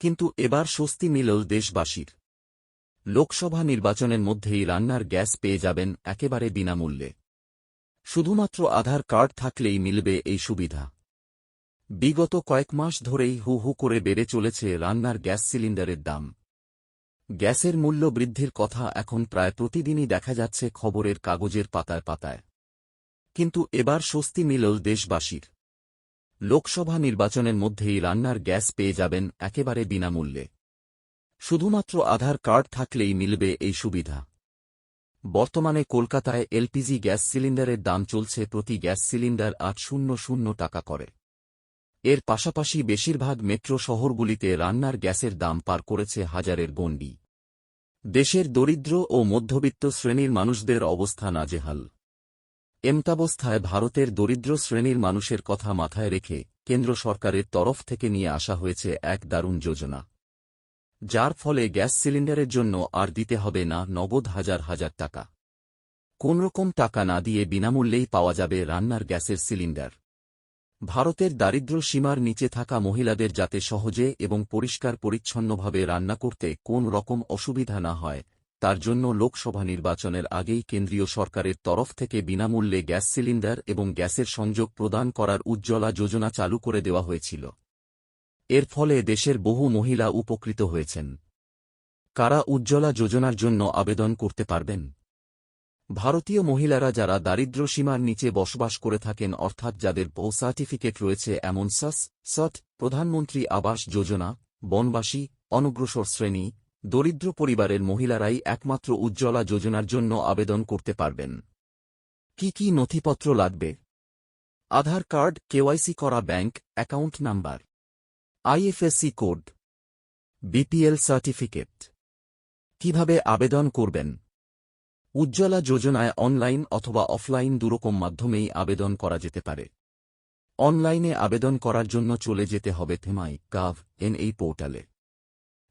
কিন্তু এবার স্বস্তি মিলল দেশবাসীর। লোকসভা নির্বাচনের মধ্যেই রান্নার গ্যাস পেয়ে যাবেন একেবারে বিনামূল্যে। শুধুমাত্র আধার কার্ড থাকলেই মিলবে এই সুবিধা। বিগত কয়েক মাস ধরেই হু হু করে বেড়ে চলেছে রান্নার গ্যাস সিলিন্ডারের দাম। গ্যাসের মূল্য বৃদ্ধির কথা এখন প্রায় প্রতিদিনই দেখা যাচ্ছে খবরের কাগজের পাতায় পাতায়। কিন্তু এবার স্বস্তি মিলল দেশবাসীর। লোকসভা নির্বাচনের মধ্যেই রান্নার গ্যাস পেয়ে যাবেন একেবারে বিনামূল্যে। শুধুমাত্র আধার কার্ড থাকলেই মিলবে এই সুবিধা। বর্তমানে কলকাতায় এলপিজি গ্যাস সিলিন্ডারের দাম চলছে প্রতি গ্যাস সিলিন্ডার ৮০০ টাকা করে। এর পাশাপাশি বেশিরভাগ মেট্রো শহরগুলিতে রান্নার গ্যাসের দাম পার করেছে হাজারের গণ্ডি। দেশের দরিদ্র ও মধ্যবিত্ত শ্রেণীর মানুষদের অবস্থা নাজেহাল। এমতাবস্থায় ভারতের দরিদ্র শ্রেণীর মানুষের কথা মাথায় রেখে কেন্দ্র সরকারের তরফ থেকে নিয়ে আসা হয়েছে এক দারুণ যোজনা, যার ফলে গ্যাস সিলিন্ডারের জন্য আর দিতে হবে না নগদ হাজার হাজার টাকা। কোনরকম টাকা না দিয়ে বিনামূল্যেই পাওয়া যাবে রান্নার গ্যাসের সিলিন্ডার। ভারতের দারিদ্র্য সীমার নিচে থাকা মহিলাদের যাতে সহজে এবং পরিষ্কার পরিচ্ছন্নভাবে রান্না করতে কোন রকম অসুবিধা না হয়, তার জন্য লোকসভা নির্বাচনের আগেই কেন্দ্রীয় সরকারের তরফ থেকে বিনামূল্যে গ্যাস সিলিন্ডার এবং গ্যাসের সংযোগ প্রদান করার উজ্জ্বলা যোজনা চালু করে দেওয়া হয়েছিল। এর ফলে দেশের বহু মহিলা উপকৃত হয়েছেন। কারা উজ্জ্বলা যোজনার জন্য আবেদন করতে পারবেন? ভারতীয় মহিলারা যারা দারিদ্র্য সীমার নিচে বসবাস করে থাকেন, অর্থাৎ যাদের বউ সার্টিফিকেট রয়েছে এমন সৎ প্রধানমন্ত্রী আবাস যোজনা, বনবাসী, অনগ্রসর শ্রেণী, দরিদ্র পরিবারের মহিলারাই একমাত্র উজ্জ্বলা যোজনার জন্য আবেদন করতে পারবেন। কি কি নথিপত্র লাগবে? আধার কার্ড, কেওয়াইসি করা bank account number, IFSC code, BPL certificate. কিভাবে আবেদন করবেন? উজ্জ্বলা যোজনায় অনলাইন অথবা অফলাইন দুরকম মাধ্যমেই আবেদন করা যেতে পারে। অনলাইনে আবেদন করার জন্য চলে যেতে হবে MyGov.in এই পোর্টালে।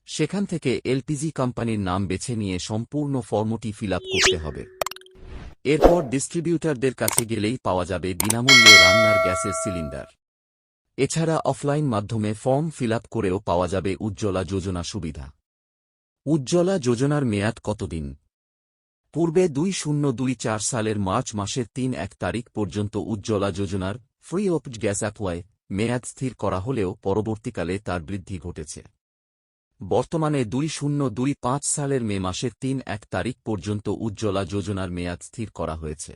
সেখান থেকে এলপিজি কোম্পানির নাম বেছে নিয়ে সম্পূর্ণ ফর্মটি ফিল আপ করতে হবে। এরপর ডিস্ট্রিবিউটরদের কাছে গেলেই পাওয়া যাবে বিনামূল্যে রান্নার গ্যাসের সিলিন্ডার। এছাড়া অফলাইন মাধ্যমে ফর্ম ফিল আপ করেও পাওয়া যাবে উজ্জ্বলা যোজনা সুবিধা। উজ্জ্বলা যোজনার মেয়াদ কতদিন? পূর্বে 2024 সালের মার্চ মাসের 3 তারিখ পর্যন্ত উজ্জ্বলা যোজনার ফ্রি অফ গ্যাস অ্যাপ্লাই মেয়াদ স্থির করা হলেও পরবর্তীকালে তার বৃদ্ধি ঘটেছে। বর্তমানে 2025 সালের মে মাসের 3 তারিখ পর্যন্ত উজ্জ্বলা যোজনার মেয়াদ স্থির করা হয়েছে।